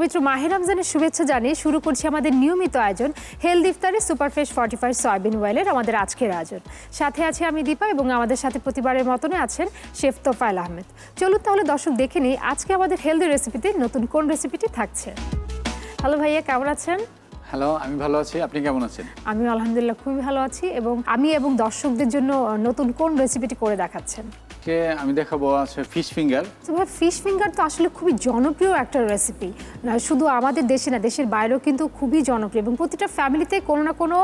পবিত্র মাহে রমজানের শুভেচ্ছা জানিয়ে শুরু করছি আমাদের নিয়মিত আয়োজন হেলথ ইফতারে সুপারফ্রেশ ফর্টিফাইড সয়াবিন অয়েলের আমাদের আজকের আয়োজন। সাথে আছি আমি দীপা এবং আমাদের সাথে প্রতিবারের মতনই আছেন শেফ তোফায়েল আহমেদ। চলুন তাহলে দর্শক দেখে নিই আজকে আমাদের হেলদি রেসিপিতে নতুন কোন রেসিপিটি থাকছে। হ্যালো ভাইয়া, কেমন আছেন? হ্যালো, আমি ভালো আছি। আপনি কেমন আছেন? আমি আলহামদুলিল্লাহ খুবই ভালো আছি। এবং দর্শকদের জন্য নতুন কোন রেসিপিটি করে দেখাচ্ছেন? আমি দেখাবো আছে ফিশ ফিঙ্গার। ভাই, ফিশ ফিঙ্গার তো আসলে খুবই জনপ্রিয় একটা রেসিপি, শুধু আমাদের দেশে না, দেশের বাইরেও কিন্তু খুবই জনপ্রিয় এবং প্রতিটা ফ্যামিলিতে কোনো না কোনো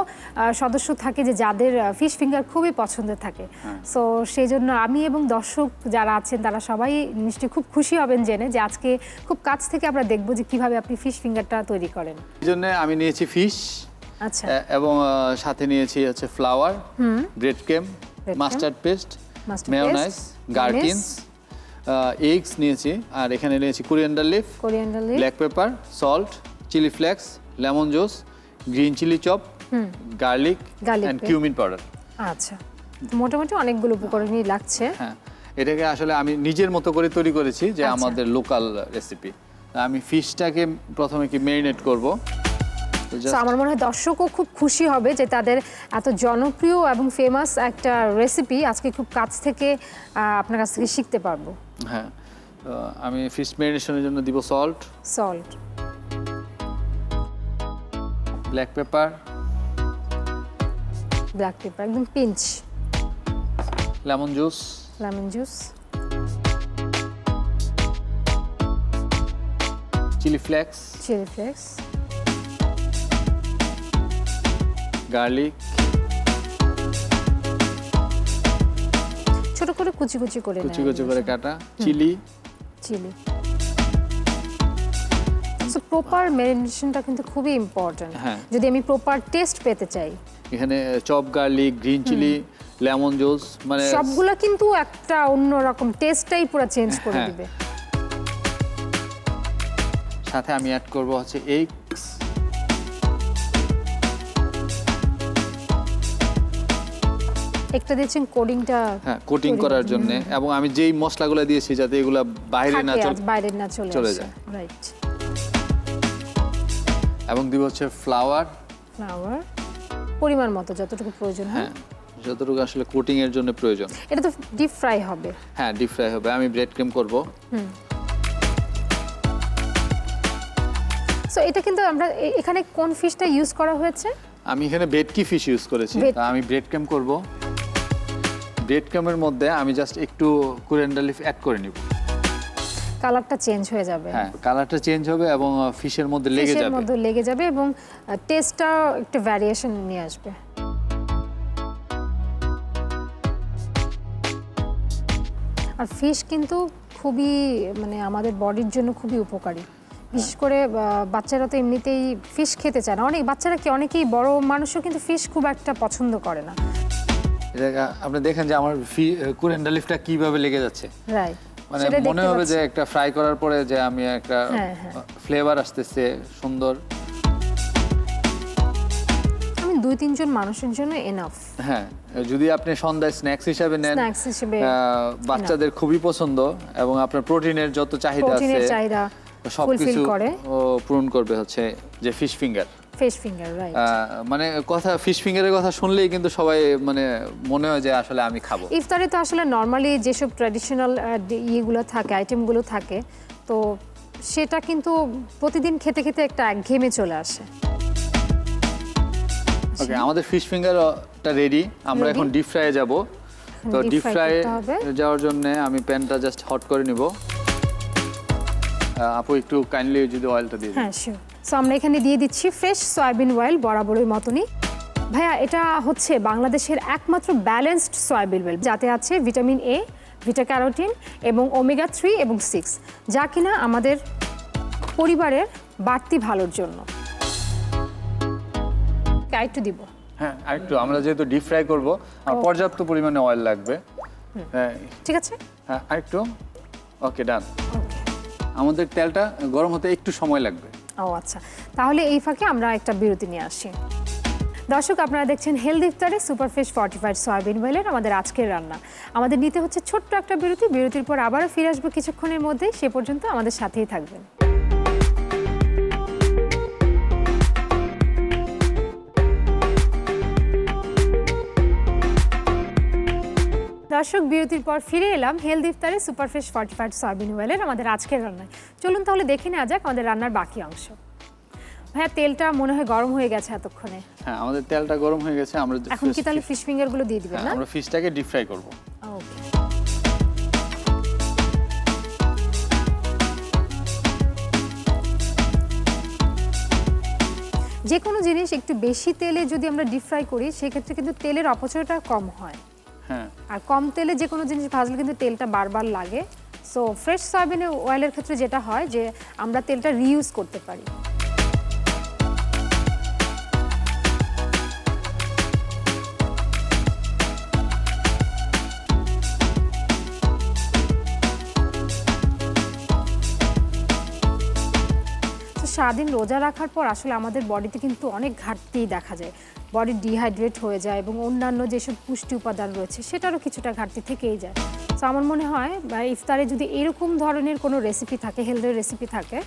সদস্য থাকে যে যাদের ফিশ ফিঙ্গার খুবই পছন্দের থাকে। সো সেই জন্য আমি এবং দর্শক যারা আছেন তারা সবাই নিশ্চয়ই খুব খুশি হবেন জেনে যে আজকে খুব কাছ থেকে আমরা দেখবো যে কিভাবে আপনি ফিশ ফিঙ্গারটা তৈরি করেন। এই জন্য আমি নিয়েছি ফিশ, আচ্ছা, এবং সাথে নিয়েছি হচ্ছে flour, bread crumb, mustard paste, mayonnaise, gherkins, eggs নিয়েছি, আর এখানে নিয়েছি coriander leaf, black pepper, salt, chilli flakes, lemon juice, green chilli chop, garlic and cumin powder. আচ্ছা, মোটামুটি অনেকগুলো উপকরণই লাগছে। হ্যাঁ, এটাকে আসলে আমি নিজের মতো করে তৈরি করেছি, যে আমাদের লোকাল রেসিপি। আমি ফিশটাকে প্রথমে কি ম্যারিনেট করব। আমার মনে হয় দর্শকও খুব খুশি হবে যে তাদের এত জনপ্রিয় এবং ফেমাস একটা রেসিপি আজকে খুব কাছ থেকে আপনার কাছ থেকে শিখতে পারবো। হ্যাঁ, আমি ফিশ ম্যারিনেশনের জন্য দিব সল্ট, ব্ল্যাক পেপার, একদম pinch, lemon juice, chili flakes, garlic, ছোট করে কুচি করে কাটা, চিলি। প্রপার ম্যারিনেশনটা কিন্তু খুবই ইম্পর্টেন্ট যদি আমি প্রপার টেস্ট পেতে চাই। এখানে chop garlic, green chili, lemon juice, মানে সবগুলা কিন্তু একটা অন্যরকম টেস্টটাই পুরো চেঞ্জ করে দিবে। সাথে আমি অ্যাড করব হচ্ছে এগস, একটা দিয়েছেন কোডিংটা, কোটিং করার জন্য, এবং আমি যেই মশলাগুলো দিয়েছি যাতে এগুলো বাইরে না চলে যায়। রাইট। এবং দিব হচ্ছে ফ্লাওয়ার পরিমাণ মতো যতটুকু প্রয়োজন হয়, যতটুকু আসলে কোটিং এর জন্য প্রয়োজন। এটা তো ডিপ ফ্রাই হবে? হ্যাঁ, ডিপ ফ্রাই হবে। আমি ব্রেড ক্রেম করব। সো এটা কিন্তু আমরা এখানে কোন ফিশটা ইউজ করা হয়েছে? আমি এখানে ভেটকি ফিশ ইউজ করেছি। আমি ব্রেড ক্রেম করব। ব্রেড ক্রেমের মধ্যে আমি জাস্ট একটু কোরিয়ান্ডার লিফ অ্যাড করে নিব। কালারটা চেঞ্জ হয়ে যাবে। হ্যাঁ, কালারটা চেঞ্জ হবে এবং ফিশের মধ্যে লেগে যাবে এবং টেস্টটা একটু ভ্যারিয়েশন নিয়ে আসবে। আর ফিশ কিন্তু খুবই আমাদের বডির জন্য খুবই উপকারী। বিশেষ করে বাচ্চারা তো এমনিতেই ফিশ খেতে চায় না। অনেকেই বড় মানুষও কিন্তু ফিশ খুব একটা পছন্দ করে না। আপনি দেখেন যে আমার কোরিয়ান্ডার লিফটা কিভাবে লেগে যাচ্ছে। রাইট। মানে মনে হবে যে একটা ফ্রাই করার পরে যে আমি একটা ফ্লেভার আসতেছে সুন্দর। আমি 2-3 জন মানুষের জন্য এনাফ। হ্যাঁ, যদি আপনি সন্ধ্যায় স্ন্যাক্স হিসেবে নেন, বাচ্চাদের খুবই পছন্দ, এবং আপনার প্রোটিনের যত চাহিদা আছে সবকিছু পূরণ করবে হচ্ছে যে ফিশ ফিঙ্গার। রাইট। মানে ফিশ ফিঙ্গারের কথা শুনলেই কিন্তু সবাই মনে হয় যে আসলে আমি খাবো। ইফতারে তো আসলে নরমালি যেসব ট্র্যাডিশনাল ইয়েগুলো থাকে, আইটেমগুলো থাকে, তো সেটা কিন্তু প্রতিদিন খেতে খেতে একটা একঘেয়েমি চলে আসে। ওকে, আমাদের ফিশ ফিঙ্গারটা রেডি। আমরা এখন ডিপ ফ্রাইয়ে যাব। তো ডিপ ফ্রাই যাওয়ার জন্য আমি প্যানটা জাস্ট হট করে নিব। আপু একটু কাইন্ডলি যদি অয়েলটা দিয়ে দিন। হ্যাঁ, শিওর। সো আমরা এখানে দিয়ে দিচ্ছি ফ্রেশ সয়াবিন অয়েল বরাবরের মতনই। ভাইয়া, এটা হচ্ছে বাংলাদেশের একমাত্র ব্যালেন্সড সয়াবিন অয়েল, যাতে আছে ভিটামিন এ, ভিটা ক্যারোটিন এবং ওমেগা 3 এবং 6, যা কিনা আমাদের পরিবারের বাড়তি ভালোর জন্য। আরেকটু দিব? হ্যাঁ, আরেকটু। আমরা যেহেতু ডিপ ফ্রাই করব, পর্যাপ্ত পরিমাণে অয়েল লাগবে। হ্যাঁ, ঠিক আছে। হ্যাঁ, আরেকটু। ওকে, ডান। আমাদের তেলটা গরম হতে একটু সময় লাগবে। আচ্ছা, তাহলে এই ফাঁকে আমরা একটা বিরতি নিয়ে আসি। দর্শক, আপনারা দেখছেন হেলথ ইফতারে সুপারফ্রেশ ফর্টিফাইড সয়াবিন অয়েলের আমাদের আজকের রান্না। আমাদের নিতে হচ্ছে ছোট্ট একটা বিরতির পর আবারও ফিরে আসবো কিছুক্ষণের মধ্যেই। সে পর্যন্ত আমাদের সাথেই থাকবেন। দর্শক বিরতির পর ফিরে এলাম হেলথ ইফতারে সুপারফ্রেশ ফর্টিফাইড সয়াবিন অয়েলের আমাদের আজকের রান্নায়। চলুন তাহলে দেখে নেওয়া যাক আমাদের রান্নার বাকি অংশ। ভাইয়া তেলটা মনে হয় গরম হয়ে গেছে এতক্ষণে। হ্যাঁ, আমাদের তেলটা গরম হয়ে গেছে। আমরা এখন কি তাহলে ফিশ ফিঙ্গারগুলো দিয়ে দিবেন না? আমরা ফিশটাকে ডিপ ফ্রাই করব। ওকে। যে কোনো জিনিস একটু বেশি তেলে যদি আমরা ডিপ ফ্রাই করি সেক্ষেত্রে কিন্তু তেলের অপচয়টা কম হয়। হ্যাঁ, আর কম তেলে যে কোনো জিনিস ভাজলে কিন্তু তেলটা বারবার লাগে। সো ফ্রেশ সয়াবিন অয়েলের ক্ষেত্রে যেটা হয় যে আমরা তেলটা রিইউজ করতে পারি। সারাদিন রোজা রাখার পর আসলে আমাদের বডিতে কিন্তু অনেক ঘাটতি দেখা যায়। বডি ডিহাইড্রেট হয়ে যায় এবং অন্যান্য যেসব পুষ্টি উপাদান রয়েছে সেটারও কিছুটা ঘাটতি থেকেই যায়। তো আমার মনে হয় ইফতারে যদি এরকম ধরনের কোনো রেসিপি থাকে, হেলথের রেসিপি থাকে,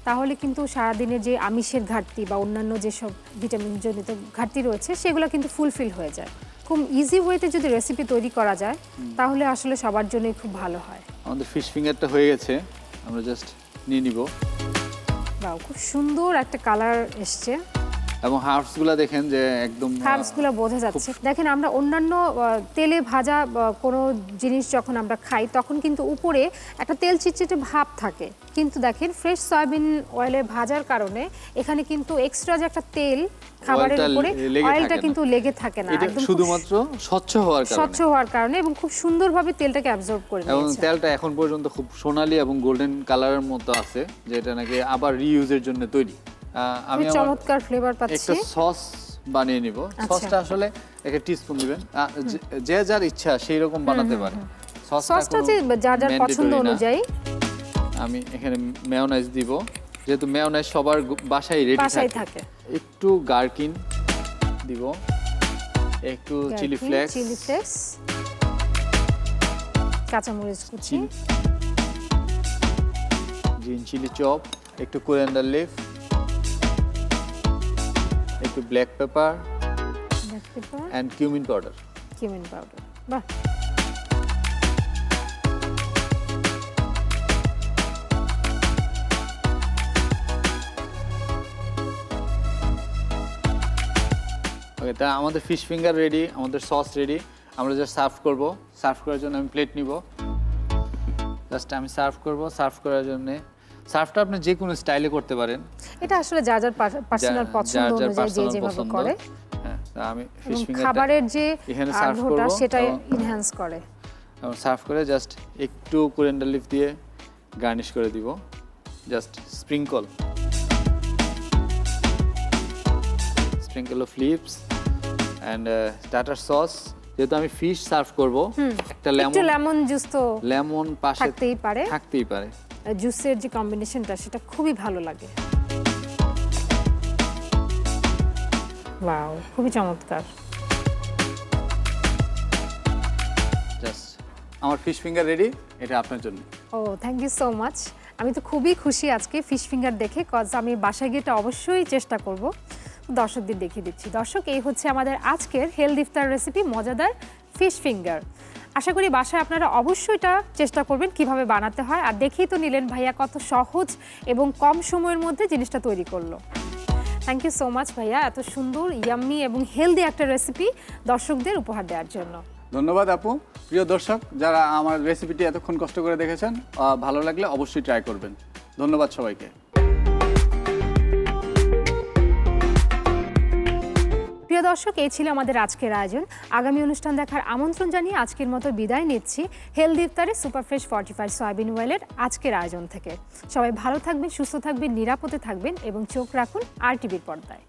তাহলে কিন্তু সারাদিনের যে আমিষের ঘাটতি বা অন্যান্য যেসব ভিটামিনজনিত ঘাটতি রয়েছে সেগুলো কিন্তু ফুলফিল হয়ে যায়। খুব ইজি ওয়েতে যদি রেসিপি তৈরি করা যায় তাহলে আসলে সবার জন্যই খুব ভালো হয়। আমাদের ফিশ ফিঙ্গারটা হয়ে গেছে, আমরা জাস্ট নিয়ে নিব। বাহ, খুব সুন্দর একটা কালার এসছে এবং হার্বসগুলো দেখেন যে একদম হার্বসগুলো বোঝা যাচ্ছে। দেখেন আমরা অন্যান্য তেলে ভাজা কোনো জিনিস যখন আমরা খাই তখন কিন্তু উপরে একটা তেল চিটচিটে ভাব থাকে, কিন্তু দেখেন ফ্রেশ সয়াবিন অয়েলে ভাজার কারণে এখানে কিন্তু এক্সট্রা যে একটা তেল খাবারের উপরে অয়েলটা কিন্তু লেগে থাকে না, একদম শুধুমাত্র স্বচ্ছ হওয়ার কারণে এবং খুব সুন্দরভাবে তেলটাকে অ্যাবজর্ব করে নিয়েছে। এবং তেলটা এখন পর্যন্ত খুব সোনালী এবং গোল্ডেন কালারের মতো আছে, যেটা নাকি আবার রিইউজের জন্য তৈরি। আমি চমৎকার ফ্লেভার পাচ্ছি। একটা সস বানিয়ে নিব। সসটা আসলে একটা টিস্পুন দিবেন, যে যার ইচ্ছা সেই রকম বানাতে পারে। সসটা যে যার যার পছন্দ অনুযায়ী। আমি এখানে মেয়োনাইজ দিব, যেহেতু মেয়োনাইজ সবার বাসায় রেডি থাকে। একটু গার্কিন দিব, একটু চিলি ফ্লেক্স, কাঁচামরিচ কুচি, গ্রিন চিলি চপ, একটু কোরিয়ান্ডার লিফ, একটু black pepper and cumin powder. বাহ, ওকে, তা আমাদের ফিশ ফিঙ্গার রেডি, আমাদের সস রেডি। আমরা জাস্ট সার্ভ করব। সার্ভ করার জন্য আমি প্লেট নিব। জাস্ট আমি সার্ভ করব। সার্ভ করার জন্য সার্ভটা আপনি যে কোনো স্টাইলে করতে পারেন। এটা আসলে যার যার পার্সোনাল পছন্দ অনুযায়ী যে যেভাবে করে। হ্যাঁ, আমি ফিশ ফিঙ্গারটা খাবারের যে এখানে সার্ভ করব, সেটা এনহ্যান্স করে। এবং সার্ভ করে জাস্ট একটু কোরিয়ান্ডার লিফ দিয়ে গার্নিশ করে দিব। Just sprinkle of leaves and tartar sauce. যেহেতু আমি ফিশ সার্ভ করব, একটা লেমন জুস তো লেমন পাশে থাকতেই পারে। জুসের যে কম্বিনেশনটা সেটা খুবই ভালো লাগে। ওয়াও, খুবই চমৎকার। জাস্ট আমার ফিশ ফিঙ্গার রেডি, এটা আপনার জন্য। ও, থ্যাংক ইউ সো মাচ। আমি তো খুবই খুশি আজকে ফিশ ফিঙ্গার দেখে, কজ আমি বাসায় গিয়ে এটা অবশ্যই চেষ্টা করব। দর্শকদের দেখিয়ে দিচ্ছি। দর্শক, এই হচ্ছে আমাদের আজকের হেলথ ইফতার রেসিপি, মজাদার ফিশ ফিঙ্গার। আশা করি বাসায় আপনারা অবশ্যই এটা চেষ্টা করবেন কিভাবে বানাতে হয়। আর দেখেই তো নিলেন ভাইয়া কত সহজ এবং কম সময়ের মধ্যে জিনিসটা তৈরি করলো। থ্যাংক ইউ সো মাচ ভাইয়া, এত সুন্দর ইয়াম্মি এবং হেলদি একটা রেসিপি দর্শকদের উপহার দেওয়ার জন্য। ধন্যবাদ আপু। প্রিয় দর্শক, যারা আমার রেসিপিটি এতক্ষণ কষ্ট করে দেখেছেন, ভালো লাগলে অবশ্যই ট্রাই করবেন। ধন্যবাদ সবাইকে। প্রিয় দর্শক, এই ছিল আমাদের আজকের আয়োজন। আগামী অনুষ্ঠান দেখার আমন্ত্রণ জানিয়ে আজকের মতো বিদায় নিচ্ছি হেলথ ইফতারে সুপারফ্রেশ ফর্টিফাইড সয়াবিন অয়েলের আজকের আয়োজন থেকে। সবাই ভালো থাকবেন, সুস্থ থাকবেন, নিরাপদে থাকবেন এবং চোখ রাখুন RTVর পর্দায়।